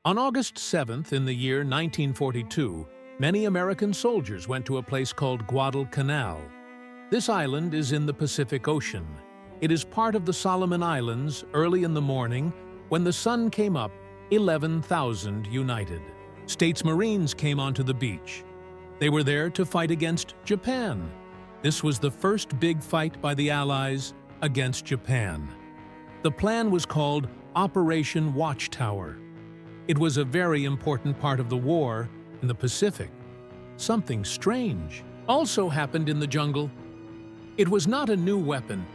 On August 7th in the year 1942, many American soldiers went to a place called Guadalcanal. This island is in the Pacific Ocean. It is part of the Solomon Islands. Early in the morning, when the sun came up, 11,000 United States Marines came onto the beach. They were there to fight against Japan. This was the first big fight by the Allies against Japan. The plan was called Operation Watchtower. It was a very important part of the war in the Pacific. Something strange also happened in the jungle. It was not a new weapon.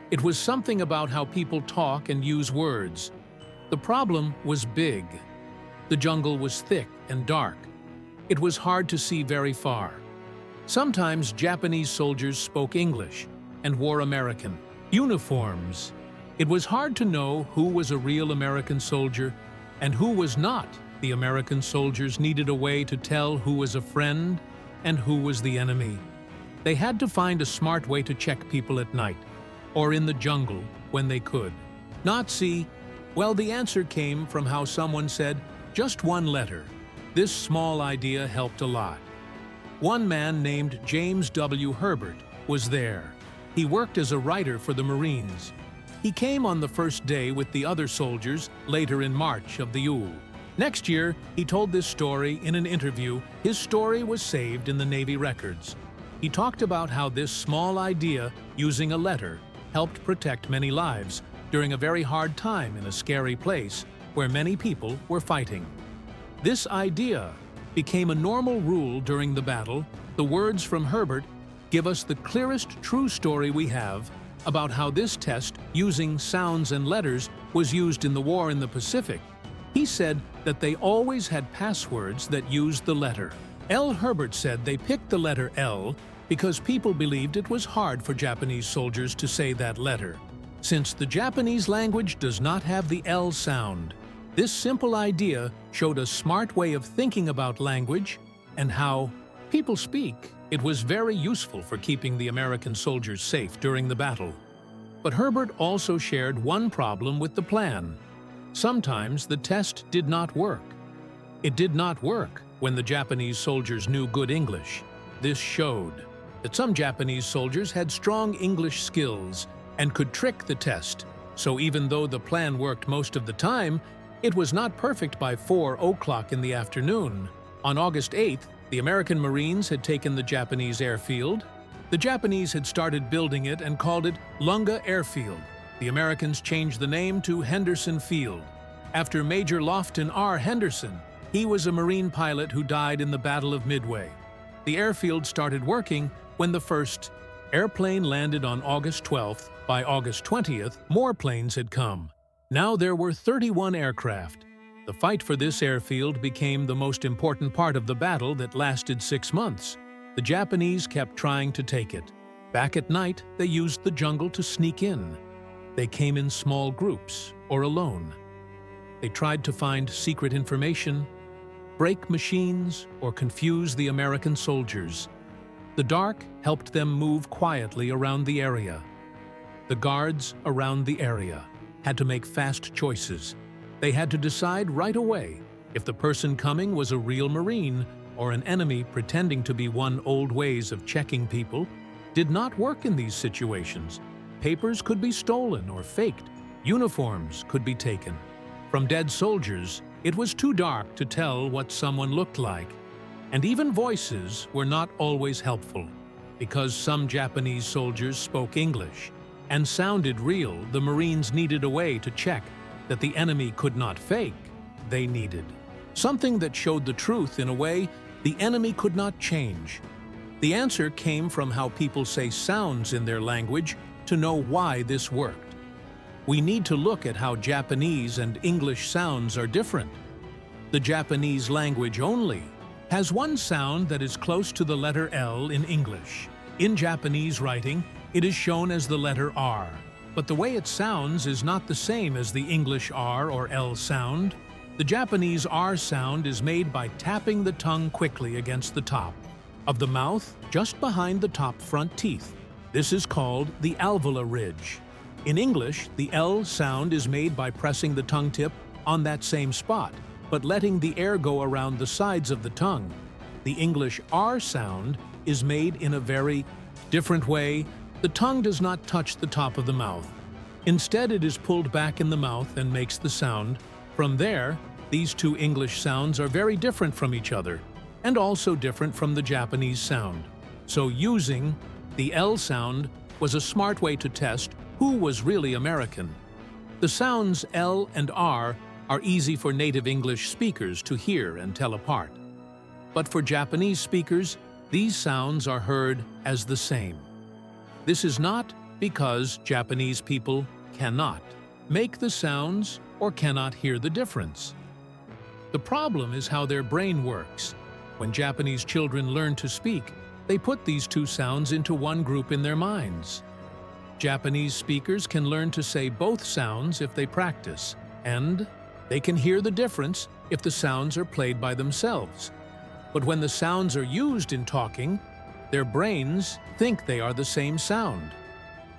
It was something about how people talk and use words. The problem was big. The jungle was thick and dark. It was hard to see very far. Sometimes Japanese soldiers spoke English and wore American uniforms. It was hard to know who was a real American soldier and who was not. The American soldiers needed a way to tell who was a friend and who was the enemy. They had to find a smart way to check people at night, or in the jungle when they could. Not see? Well, the answer came from how someone said, just one letter. This small idea helped a lot. One man named James W. Hurlbut was there. He worked as a writer for the Marines. He came on the first day with the other soldiers later in March of the Yule. Next year, he told this story in an interview. His story was saved in the Navy records. He talked about how this small idea, using a letter, helped protect many lives during a very hard time in a scary place where many people were fighting. This idea became a normal rule during the battle. The words from Hurlbut give us the clearest true story we have about how this test, using sounds and letters, was used in the war in the Pacific. He said that they always had passwords that used the letter L. Hurlbut said they picked the letter L because people believed it was hard for Japanese soldiers to say that letter. Since the Japanese language does not have the L sound, this simple idea showed a smart way of thinking about language and how people speak. It was very useful for keeping the American soldiers safe during the battle. But Hurlbut also shared one problem with the plan. Sometimes the test did not work. It did not work when the Japanese soldiers knew good English. This showed that some Japanese soldiers had strong English skills and could trick the test. So even though the plan worked most of the time, it was not perfect by 4 o'clock in the afternoon. On August 8th, the American Marines had taken the Japanese airfield. The Japanese had started building it and called it Lunga Airfield. The Americans changed the name to Henderson Field, after Major Lofton R. Henderson. He was a Marine pilot who died in the Battle of Midway. The airfield started working when the first airplane landed on August 12th. By August 20th, more planes had come. Now there were 31 aircraft. The fight for this airfield became the most important part of the battle that lasted 6 months. The Japanese kept trying to take it. Back at night, they used the jungle to sneak in. They came in small groups or alone. They tried to find secret information, break machines, or confuse the American soldiers. The dark helped them move quietly around the area. The guards around the area had to make fast choices. They had to decide right away if the person coming was a real Marine or an enemy pretending to be one. Old ways of checking people did not work in these situations. Papers could be stolen or faked. Uniforms could be taken. From dead soldiers, it was too dark to tell what someone looked like. And even voices were not always helpful. Because some Japanese soldiers spoke English and sounded real, the Marines needed a way to check that the enemy could not fake. They needed something that showed the truth in a way the enemy could not change. The answer came from how people say sounds in their language to know why this worked. We need to look at how Japanese and English sounds are different. The Japanese language only has one sound that is close to the letter L in English. In Japanese writing, it is shown as the letter R, but the way it sounds is not the same as the English R or L sound. The Japanese R sound is made by tapping the tongue quickly against the top of the mouth, just behind the top front teeth. This is called the alveolar ridge. In English, the L sound is made by pressing the tongue tip on that same spot. but letting the air go around the sides of the tongue. The English R sound is made in a very different way. The tongue does not touch the top of the mouth. Instead, it is pulled back in the mouth and makes the sound. From there, these two English sounds are very different from each other, and also different from the Japanese sound. So using the L sound was a smart way to test who was really American. The sounds L and R are easy for native English speakers to hear and tell apart. But for Japanese speakers, these sounds are heard as the same. This is not because Japanese people cannot make the sounds or cannot hear the difference. The problem is how their brain works. When Japanese children learn to speak, they put these two sounds into one group in their minds. Japanese speakers can learn to say both sounds if they practice, and they can hear the difference if the sounds are played by themselves. But when the sounds are used in talking, their brains think they are the same sound.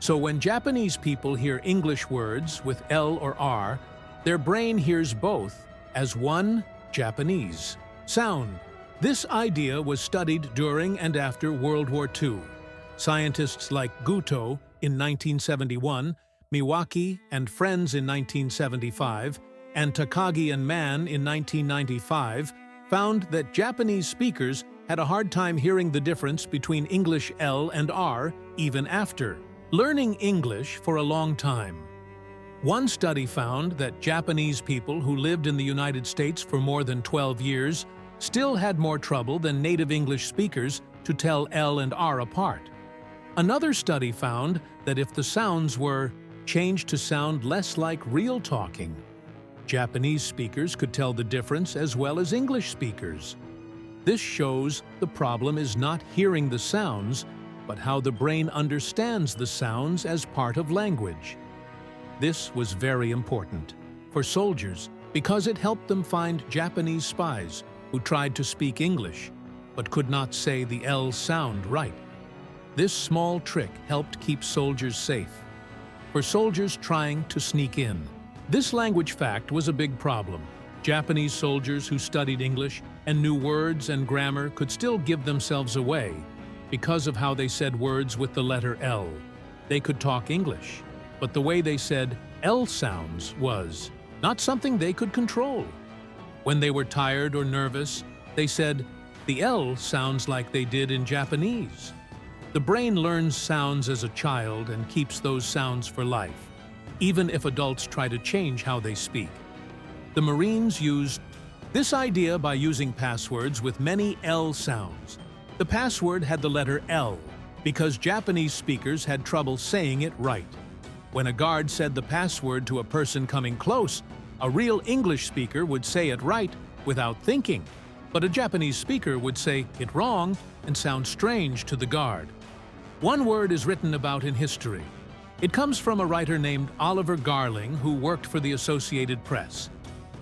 So when Japanese people hear English words with L or R, their brain hears both as one Japanese sound. This idea was studied during and after World War II. Scientists like Goto in 1971, Miwaki and friends in 1975, and Takagi and Mann in 1995 found that Japanese speakers had a hard time hearing the difference between English L and R even after learning English for a long time. One study found that Japanese people who lived in the United States for more than 12 years still had more trouble than native English speakers to tell L and R apart. Another study found that if the sounds were changed to sound less like real talking, Japanese speakers could tell the difference as well as English speakers. This shows the problem is not hearing the sounds, but how the brain understands the sounds as part of language. This was very important for soldiers because it helped them find Japanese spies who tried to speak English but could not say the L sound right. This small trick helped keep soldiers safe. For soldiers trying to sneak in, this language fact was a big problem. Japanese soldiers who studied English and knew words and grammar could still give themselves away because of how they said words with the letter L. They could talk English, but the way they said L sounds was not something they could control. When they were tired or nervous, they said the L sounds like they did in Japanese. The brain learns sounds as a child and keeps those sounds for life, even if adults try to change how they speak. The Marines used this idea by using passwords with many L sounds. The password had the letter L because Japanese speakers had trouble saying it right. When a guard said the password to a person coming close, a real English speaker would say it right without thinking, but a Japanese speaker would say it wrong and sound strange to the guard. One word is written about in history. It comes from a writer named Oliver Garling who worked for the Associated Press.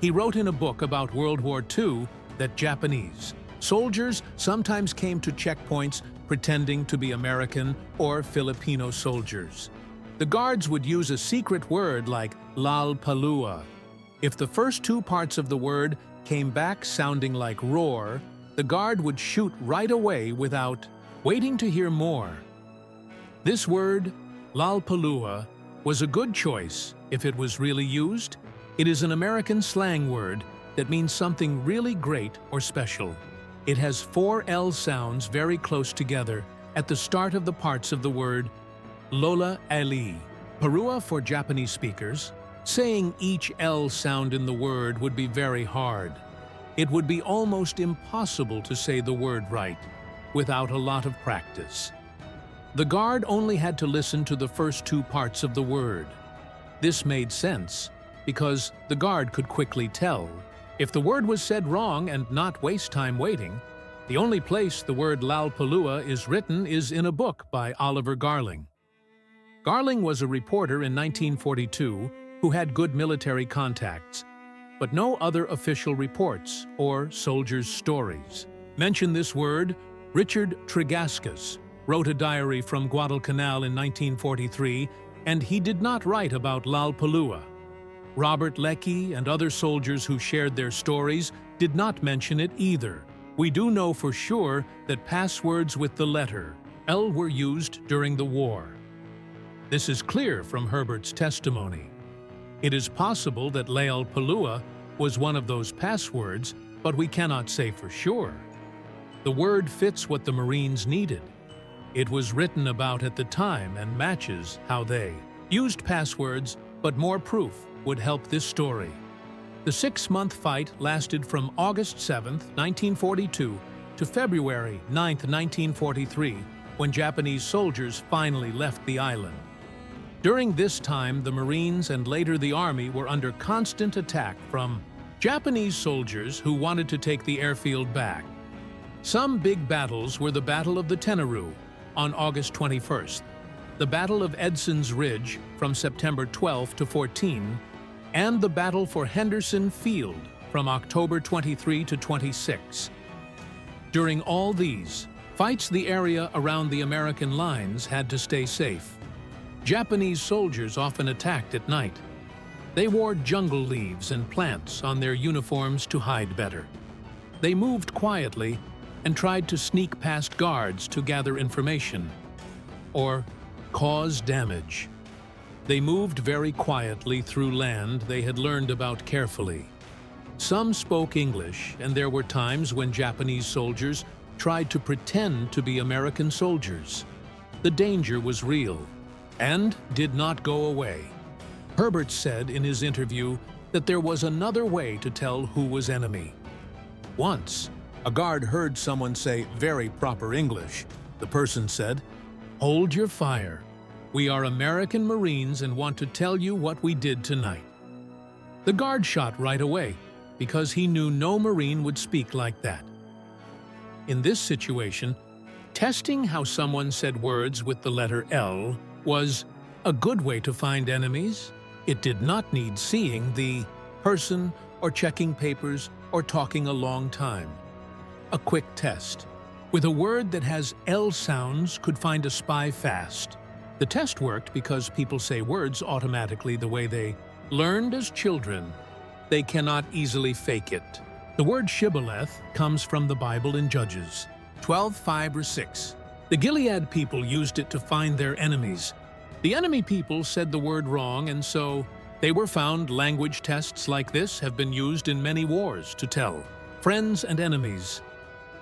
He wrote in a book about World War II that Japanese soldiers sometimes came to checkpoints pretending to be American or Filipino soldiers. The guards would use a secret word like Lollapalooza. If the first two parts of the word came back sounding like roar, the guard would shoot right away without waiting to hear more. This word, Lollapalooza, was a good choice if it was really used. It is an American slang word that means something really great or special. It has 4 L sounds very close together at the start of the parts of the word Lola Ali. Parua for Japanese speakers. Saying each L sound in the word would be very hard. It would be almost impossible to say the word right without a lot of practice. The guard only had to listen to the first 2 parts of the word. This made sense because the guard could quickly tell if the word was said wrong and not waste time waiting. The only place the word Lollapalooza is written is in a book by Oliver Garling. Garling was a reporter in 1942 who had good military contacts, but no other official reports or soldiers' stories mention this word. Richard Tregascus wrote a diary from Guadalcanal in 1943, and he did not write about Lollapalooza. Robert Leckie and other soldiers who shared their stories did not mention it either. We do know for sure that passwords with the letter L were used during the war. This is clear from Hurlbut's testimony. It is possible that Lollapalooza was one of those passwords, but we cannot say for sure. The word fits what the Marines needed. It was written about at the time and matches how they used passwords, but more proof would help this story. The 6-month fight lasted from August 7, 1942 to February 9, 1943, when Japanese soldiers finally left the island. During this time, the Marines and later the Army were under constant attack from Japanese soldiers who wanted to take the airfield back. Some big battles were the Battle of the Tenaru on August 21st, the Battle of Edson's Ridge from September 12 to 14, and the Battle for Henderson Field from October 23 to 26. During all these fights, the area around the American lines had to stay safe. Japanese soldiers often attacked at night. They wore jungle leaves and plants on their uniforms to hide better. They moved quietly and tried to sneak past guards to gather information or cause damage. They moved very quietly through land they had learned about carefully. Some spoke English, and there were times when Japanese soldiers tried to pretend to be American soldiers. The danger was real and did not go away. Hurlbut said in his interview that there was another way to tell who was enemy. Once, a guard heard someone say very proper English. The person said, "Hold your fire. We are American Marines and want to tell you what we did tonight." The guard shot right away because he knew no Marine would speak like that. In this situation, testing how someone said words with the letter L was a good way to find enemies. It did not need seeing the person or checking papers or talking a long time. A quick test with a word that has L sounds could find a spy fast. The test worked because people say words automatically the way they learned as children. They cannot easily fake it. The word shibboleth comes from the Bible in Judges 12:5 or 6. The Gilead people used it to find their enemies. The enemy people said the word wrong, and so they were found. Language tests like this have been used in many wars to tell friends and enemies.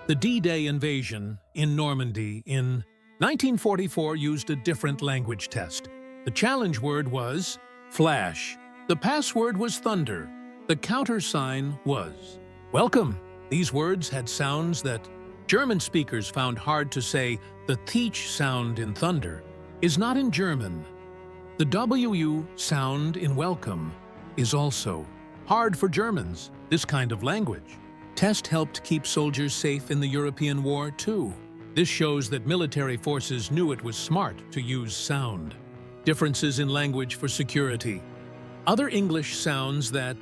The D-Day invasion in Normandy in 1944 used a different language test. The challenge word was flash. The password was thunder. The countersign was welcome. These words had sounds that German speakers found hard to say. The th sound in thunder is not in German. The W sound in welcome is also hard for Germans, this kind of language. Test helped keep soldiers safe in the European War, too. This shows that military forces knew it was smart to use sound. Differences in language for security. Other English sounds that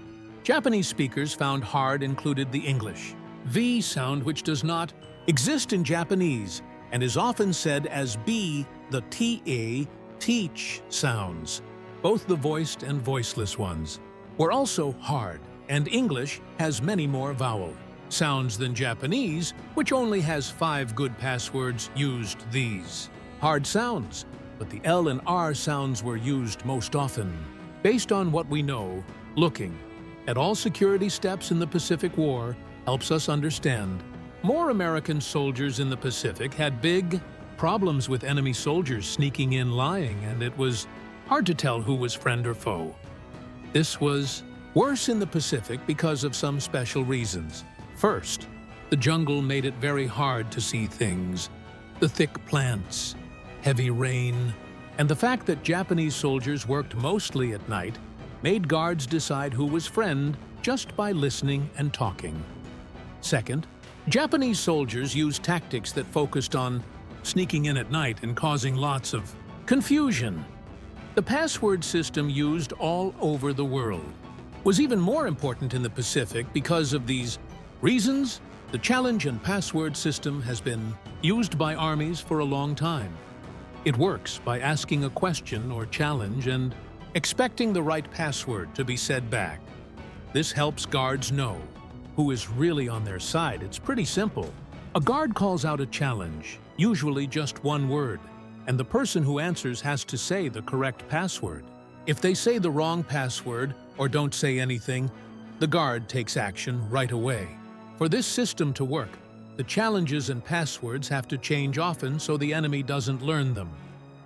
Japanese speakers found hard included the English V sound, which does not exist in Japanese and is often said as B, the TA, teach sounds. Both the voiced and voiceless ones were also hard, and English has many more vowel sounds than Japanese, which only has 5 good passwords, used these hard sounds, but the L and R sounds were used most often. Based on what we know, looking at all security steps in the Pacific War helps us understand. More American soldiers in the Pacific had big problems with enemy soldiers sneaking in lying, and it was hard to tell who was friend or foe. This was worse in the Pacific because of some special reasons. First, the jungle made it very hard to see things. The thick plants, heavy rain, and the fact that Japanese soldiers worked mostly at night made guards decide who was friend just by listening and talking. Second, Japanese soldiers used tactics that focused on sneaking in at night and causing lots of confusion. The password system used all over the world was even more important in the Pacific because of these reasons. The challenge and password system has been used by armies for a long time. It works by asking a question or challenge and expecting the right password to be said back. This helps guards know who is really on their side. It's pretty simple. A guard calls out a challenge, usually just one word, and the person who answers has to say the correct password. If they say the wrong password or don't say anything, the guard takes action right away. For this system to work, the challenges and passwords have to change often so the enemy doesn't learn them.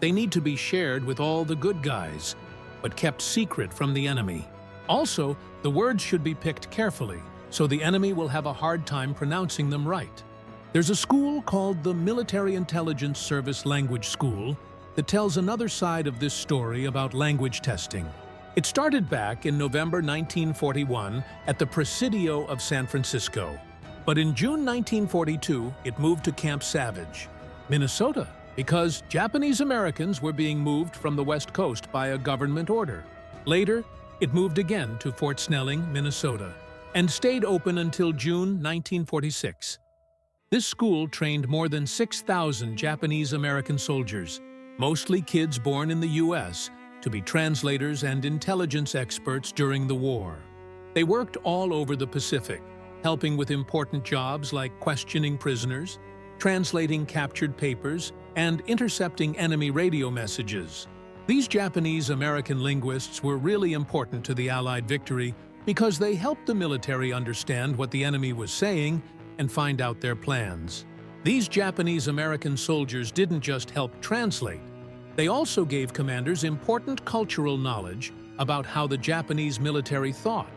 They need to be shared with all the good guys, but kept secret from the enemy. Also, the words should be picked carefully, so the enemy will have a hard time pronouncing them right. There's a school called the Military Intelligence Service Language School that tells another side of this story about language testing. It started back in November 1941 at the Presidio of San Francisco. But in June 1942, it moved to Camp Savage, Minnesota, because Japanese Americans were being moved from the West Coast by a government order. Later, it moved again to Fort Snelling, Minnesota, and stayed open until June 1946. This school trained more than 6,000 Japanese American soldiers, mostly kids born in the U.S., to be translators and intelligence experts during the war. They worked all over the Pacific, helping with important jobs like questioning prisoners, translating captured papers, and intercepting enemy radio messages. These Japanese American linguists were really important to the Allied victory because they helped the military understand what the enemy was saying and find out their plans. These Japanese American soldiers didn't just help translate, they also gave commanders important cultural knowledge about how the Japanese military thought.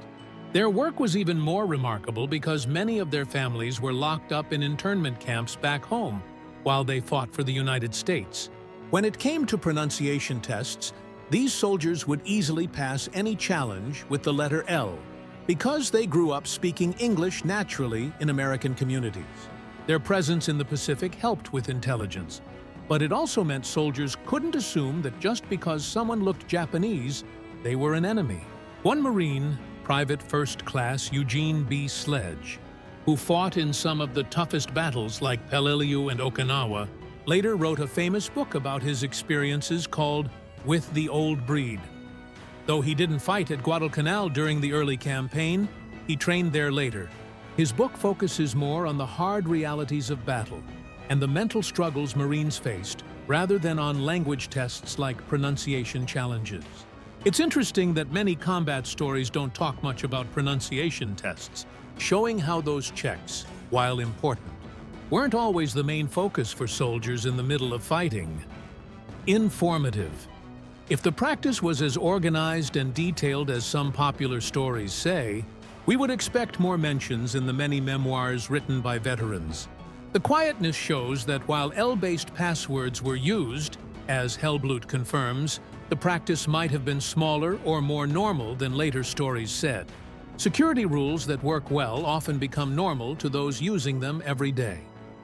Their work was even more remarkable because many of their families were locked up in internment camps back home while they fought for the United States. When it came to pronunciation tests, these soldiers would easily pass any challenge with the letter L because they grew up speaking English naturally in American communities. Their presence in the Pacific helped with intelligence, but it also meant soldiers couldn't assume that just because someone looked Japanese, they were an enemy. One Marine, Private First Class Eugene B. Sledge, who fought in some of the toughest battles like Peleliu and Okinawa, later wrote a famous book about his experiences called With the Old Breed. Though he didn't fight at Guadalcanal during the early campaign, he trained there later. His book focuses more on the hard realities of battle and the mental struggles Marines faced, rather than on language tests like pronunciation challenges. It's interesting that many combat stories don't talk much about pronunciation tests, showing how those checks, while important, weren't always the main focus for soldiers in the middle of fighting. Informative. If the practice was as organized and detailed as some popular stories say, we would expect more mentions in the many memoirs written by veterans. The quietness shows that while L-based passwords were used, as Hurlbut confirms, the practice might have been smaller or more normal than later stories said. Security rules that work well often become normal to those using them every day.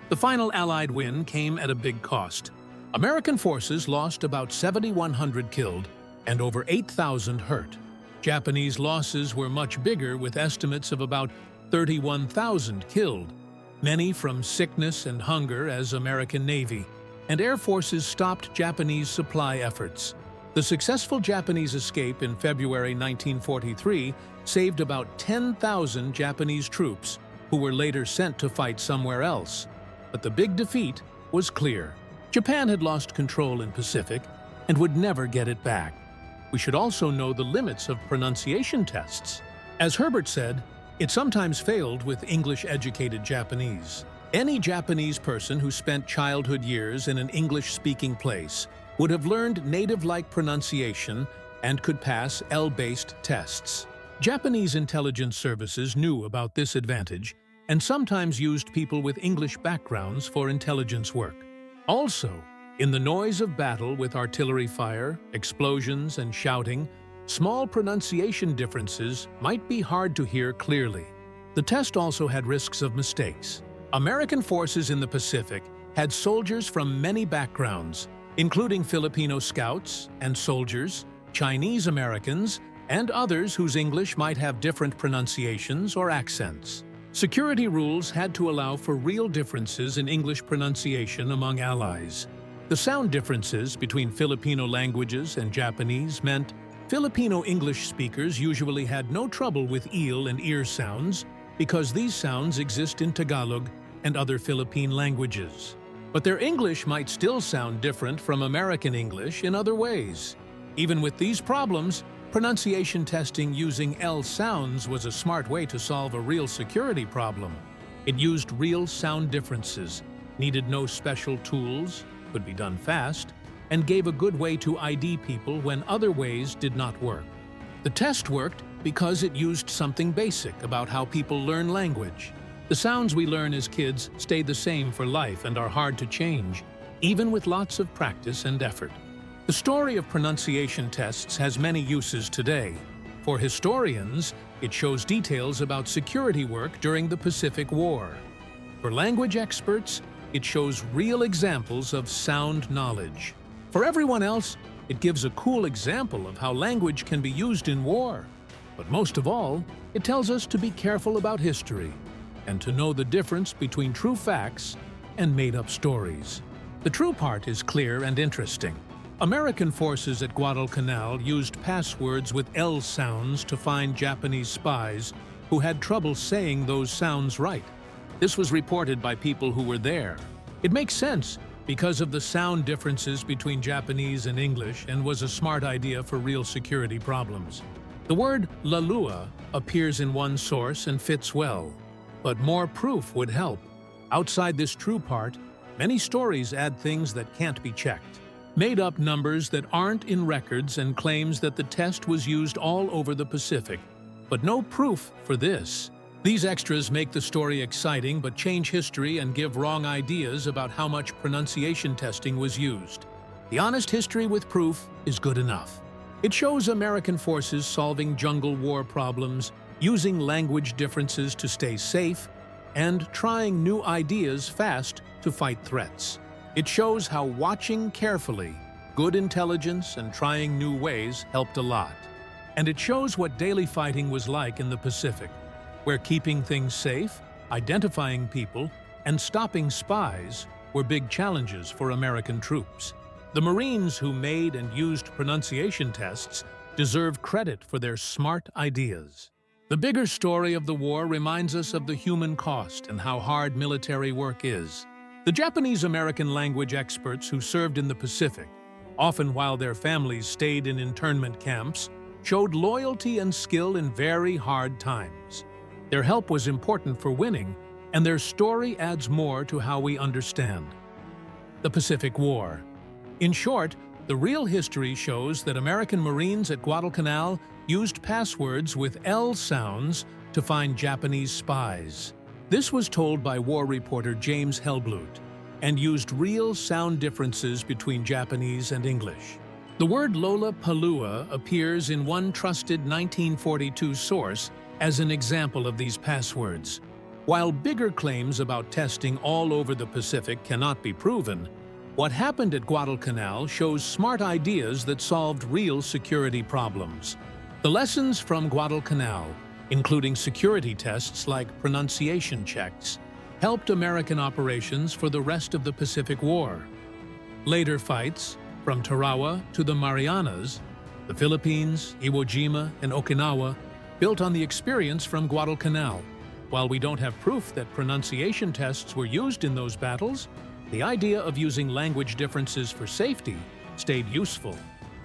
The final Allied win came at a big cost. American forces lost about 7,100 killed and over 8,000 hurt. Japanese losses were much bigger, with estimates of about 31,000 killed, many from sickness and hunger as American Navy and Air Forces stopped Japanese supply efforts. The successful Japanese escape in February 1943 saved about 10,000 Japanese troops, who were later sent to fight somewhere else. But the big defeat was clear. Japan had lost control in Pacific and would never get it back. We should also know the limits of pronunciation tests. As Hurlbut said, it sometimes failed with English-educated Japanese. Any Japanese person who spent childhood years in an English-speaking place would have learned native-like pronunciation and could pass L-based tests. Japanese intelligence services knew about this advantage and sometimes used people with English backgrounds for intelligence work. Also, in the noise of battle with artillery fire, explosions, and shouting, small pronunciation differences might be hard to hear clearly. The test also had risks of mistakes. American forces in the Pacific had soldiers from many backgrounds, including Filipino scouts and soldiers, Chinese Americans, and others whose English might have different pronunciations or accents. Security rules had to allow for real differences in English pronunciation among allies. The sound differences between Filipino languages and Japanese meant Filipino English speakers usually had no trouble with eel and ear sounds because these sounds exist in Tagalog and other Philippine languages. But their English might still sound different from American English in other ways. Even with these problems, pronunciation testing using L sounds was a smart way to solve a real security problem. It used real sound differences, needed no special tools, could be done fast, and gave a good way to ID people when other ways did not work. The test worked because it used something basic about how people learn language. The sounds we learn as kids stay the same for life and are hard to change, even with lots of practice and effort. The story of pronunciation tests has many uses today. For historians, it shows details about security work during the Pacific War. For language experts, it shows real examples of sound knowledge. For everyone else, it gives a cool example of how language can be used in war. But most of all, it tells us to be careful about history and to know the difference between true facts and made-up stories. The true part is clear and interesting. American forces at Guadalcanal used passwords with L sounds to find Japanese spies who had trouble saying those sounds right. This was reported by people who were there. It makes sense because of the sound differences between Japanese and English and was a smart idea for real security problems. The word lalua appears in one source and fits well, but more proof would help. Outside this true part, many stories add things that can't be checked. Made-up numbers that aren't in records and claims that the test was used all over the Pacific, but no proof for this. These extras make the story exciting but change history and give wrong ideas about how much pronunciation testing was used. The honest history with proof is good enough. It shows American forces solving jungle war problems, using language differences to stay safe, and trying new ideas fast to fight threats. It shows how watching carefully, good intelligence, and trying new ways helped a lot. And it shows what daily fighting was like in the Pacific, where keeping things safe, identifying people, and stopping spies were big challenges for American troops. The Marines who made and used pronunciation tests deserve credit for their smart ideas. The bigger story of the war reminds us of the human cost and how hard military work is. The Japanese-American language experts who served in the Pacific, often while their families stayed in internment camps, showed loyalty and skill in very hard times. Their help was important for winning, and their story adds more to how we understand the Pacific War. In short, the real history shows that American Marines at Guadalcanal used passwords with L sounds to find Japanese spies. This was told by war reporter James Hurlbut and used real sound differences between Japanese and English. The word Lollapalooza appears in one trusted 1942 source as an example of these passwords. While bigger claims about testing all over the Pacific cannot be proven, what happened at Guadalcanal shows smart ideas that solved real security problems. The lessons from Guadalcanal, including security tests like pronunciation checks, helped American operations for the rest of the Pacific War. Later fights, from Tarawa to the Marianas, the Philippines, Iwo Jima, and Okinawa, built on the experience from Guadalcanal. While we don't have proof that pronunciation tests were used in those battles, the idea of using language differences for safety stayed useful.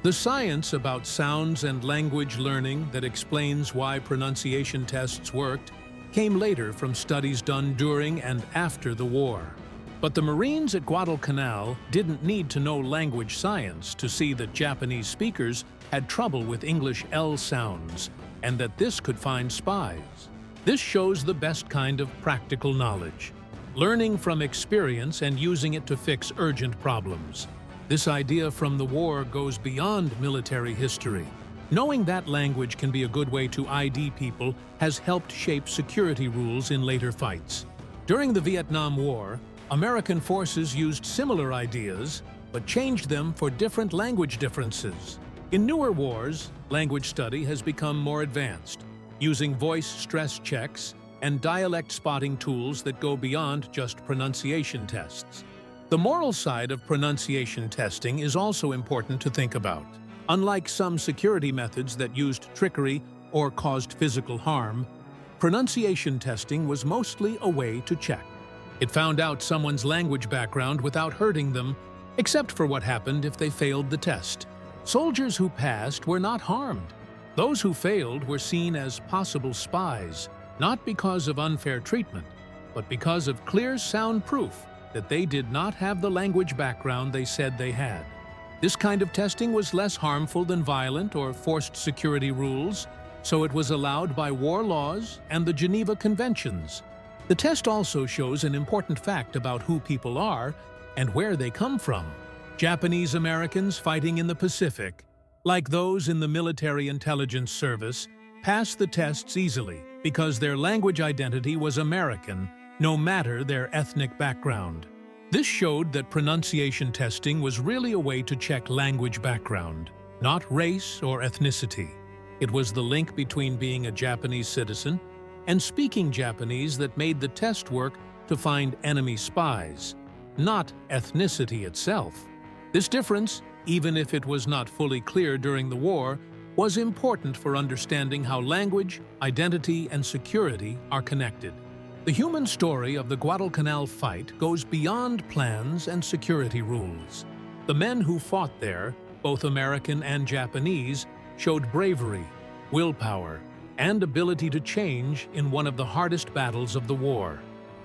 The science about sounds and language learning that explains why pronunciation tests worked came later from studies done during and after the war. But the Marines at Guadalcanal didn't need to know language science to see that Japanese speakers had trouble with English L sounds, and that this could find spies. This shows the best kind of practical knowledge, learning from experience and using it to fix urgent problems. This idea from the war goes beyond military history. Knowing that language can be a good way to ID people has helped shape security rules in later fights. During the Vietnam War, American forces used similar ideas, but changed them for different language differences. In newer wars, language study has become more advanced, using voice stress checks and dialect spotting tools that go beyond just pronunciation tests. The moral side of pronunciation testing is also important to think about. Unlike some security methods that used trickery or caused physical harm, pronunciation testing was mostly a way to check. It found out someone's language background without hurting them, except for what happened if they failed the test. Soldiers who passed were not harmed. Those who failed were seen as possible spies, not because of unfair treatment, but because of clear sound proof that they did not have the language background they said they had. This kind of testing was less harmful than violent or forced security rules, so it was allowed by war laws and the Geneva Conventions. The test also shows an important fact about who people are and where they come from. Japanese Americans fighting in the Pacific, like those in the Military Intelligence Service, passed the tests easily because their language identity was American, no matter their ethnic background. This showed that pronunciation testing was really a way to check language background, not race or ethnicity. It was the link between being a Japanese citizen and speaking Japanese that made the test work to find enemy spies, not ethnicity itself. This difference, even if it was not fully clear during the war, was important for understanding how language, identity, and security are connected. The human story of the Guadalcanal fight goes beyond plans and security rules. The men who fought there, both American and Japanese, showed bravery, willpower, and ability to change in one of the hardest battles of the war.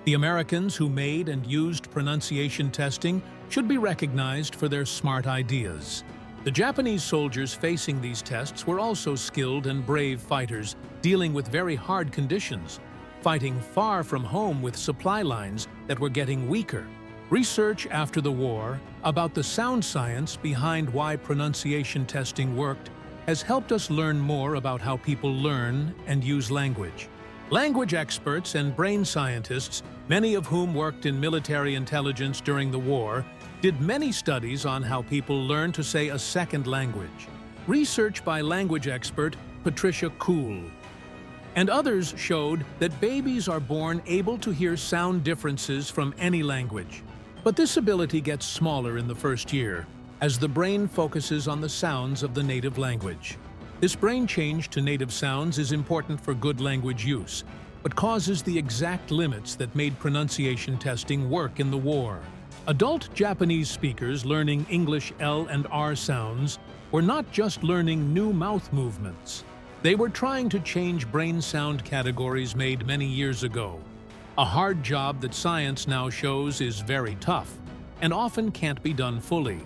The Americans who made and used pronunciation testing should be recognized for their smart ideas. The Japanese soldiers facing these tests were also skilled and brave fighters, dealing with very hard conditions, fighting far from home with supply lines that were getting weaker. Research after the war about the sound science behind why pronunciation testing worked has helped us learn more about how people learn and use language. Language experts and brain scientists, many of whom worked in military intelligence during the war, did many studies on how people learn to say a second language. Research by language expert Patricia Kuhl and others showed that babies are born able to hear sound differences from any language. But this ability gets smaller in the first year, as the brain focuses on the sounds of the native language. This brain change to native sounds is important for good language use, but causes the exact limits that made pronunciation testing work in the war. Adult Japanese speakers learning English L and R sounds were not just learning new mouth movements. They were trying to change brain sound categories made many years ago. A hard job that science now shows is very tough and often can't be done fully.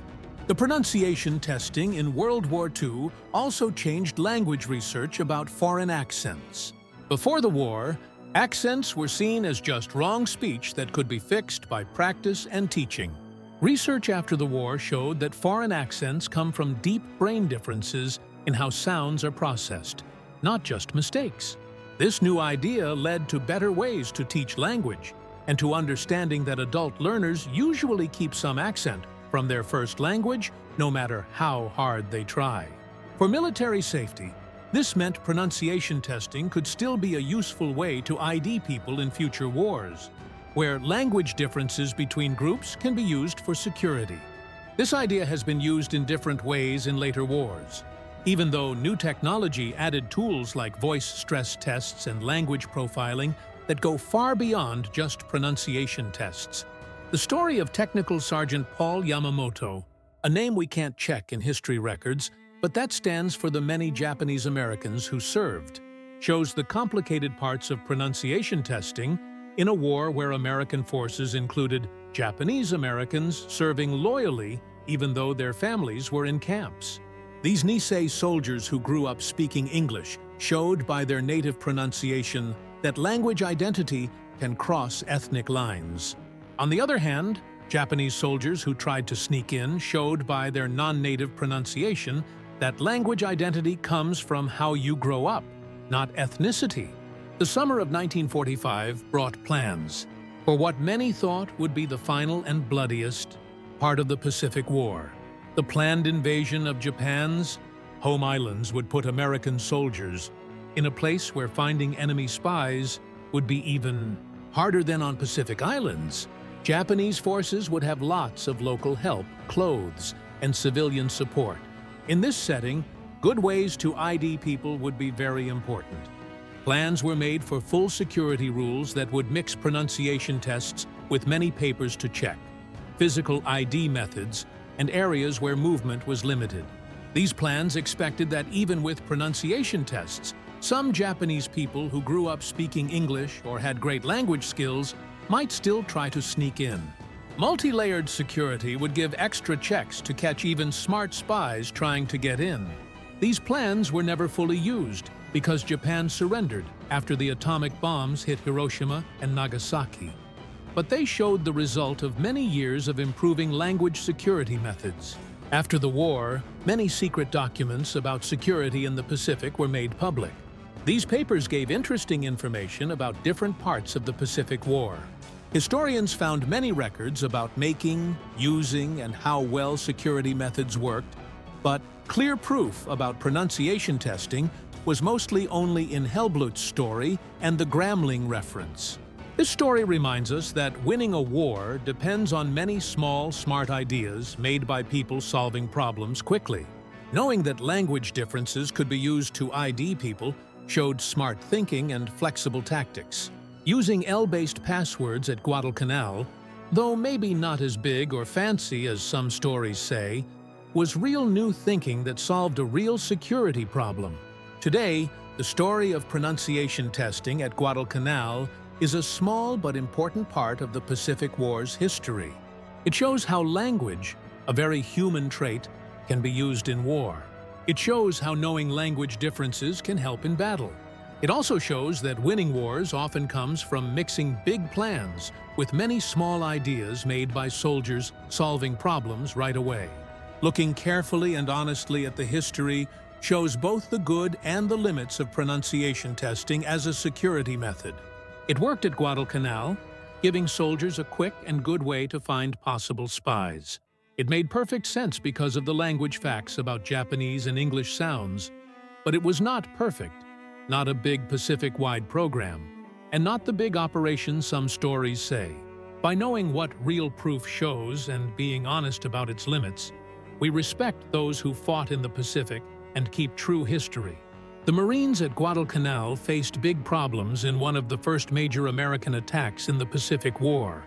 The pronunciation testing in World War II also changed language research about foreign accents. Before the war, accents were seen as just wrong speech that could be fixed by practice and teaching. Research after the war showed that foreign accents come from deep brain differences in how sounds are processed, not just mistakes. This new idea led to better ways to teach language and to understanding that adult learners usually keep some accent from their first language, no matter how hard they try. For military safety, this meant pronunciation testing could still be a useful way to ID people in future wars, where language differences between groups can be used for security. This idea has been used in different ways in later wars. Even though new technology added tools like voice stress tests and language profiling that go far beyond just pronunciation tests. The story of Technical Sergeant Paul Yamamoto, a name we can't check in history records, but that stands for the many Japanese Americans who served, shows the complicated parts of pronunciation testing in a war where American forces included Japanese Americans serving loyally even though their families were in camps. These Nisei soldiers who grew up speaking English showed by their native pronunciation that language identity can cross ethnic lines. On the other hand, Japanese soldiers who tried to sneak in showed by their non-native pronunciation that language identity comes from how you grow up, not ethnicity. The summer of 1945 brought plans for what many thought would be the final and bloodiest part of the Pacific War. The planned invasion of Japan's home islands would put American soldiers in a place where finding enemy spies would be even harder than on Pacific Islands. Japanese forces would have lots of local help, clothes, and civilian support, In this setting, good ways to ID people would be very important. Plans were made for full security rules that would mix pronunciation tests with many papers to check, physical ID methods, and areas where movement was limited. These plans expected that even with pronunciation tests, some Japanese people who grew up speaking English or had great language skills might still try to sneak in. Multi-layered security would give extra checks to catch even smart spies trying to get in. These plans were never fully used because Japan surrendered after the atomic bombs hit Hiroshima and Nagasaki. But they showed the result of many years of improving language security methods. After the war, many secret documents about security in the Pacific were made public. These papers gave interesting information about different parts of the Pacific War. Historians found many records about making, using, and how well security methods worked, but clear proof about pronunciation testing was mostly only in Hurlbut's story and the Gramling reference. This story reminds us that winning a war depends on many small, smart ideas made by people solving problems quickly. Knowing that language differences could be used to ID people showed smart thinking and flexible tactics. Using L-based passwords at Guadalcanal, though maybe not as big or fancy as some stories say, was real new thinking that solved a real security problem. Today, the story of pronunciation testing at Guadalcanal is a small but important part of the Pacific War's history. It shows how language, a very human trait, can be used in war. It shows how knowing language differences can help in battle. It also shows that winning wars often comes from mixing big plans with many small ideas made by soldiers solving problems right away. Looking carefully and honestly at the history shows both the good and the limits of pronunciation testing as a security method. It worked at Guadalcanal, giving soldiers a quick and good way to find possible spies. It made perfect sense because of the language facts about Japanese and English sounds, but it was not perfect. Not a big Pacific-wide program, and not the big operation some stories say. By knowing what real proof shows and being honest about its limits, we respect those who fought in the Pacific and keep true history. The Marines at Guadalcanal faced big problems in one of the first major American attacks in the Pacific War.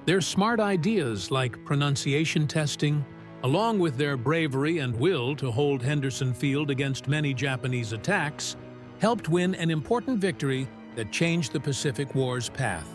Their smart ideas like pronunciation testing, along with their bravery and will to hold Henderson Field against many Japanese attacks, helped win an important victory that changed the Pacific War's path.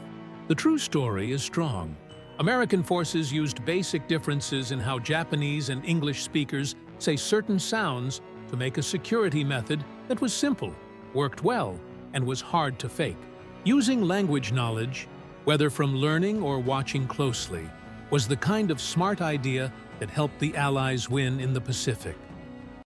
The true story is strong. American forces used basic differences in how Japanese and English speakers say certain sounds to make a security method that was simple, worked well, and was hard to fake. Using language knowledge, whether from learning or watching closely, was the kind of smart idea that helped the Allies win in the Pacific.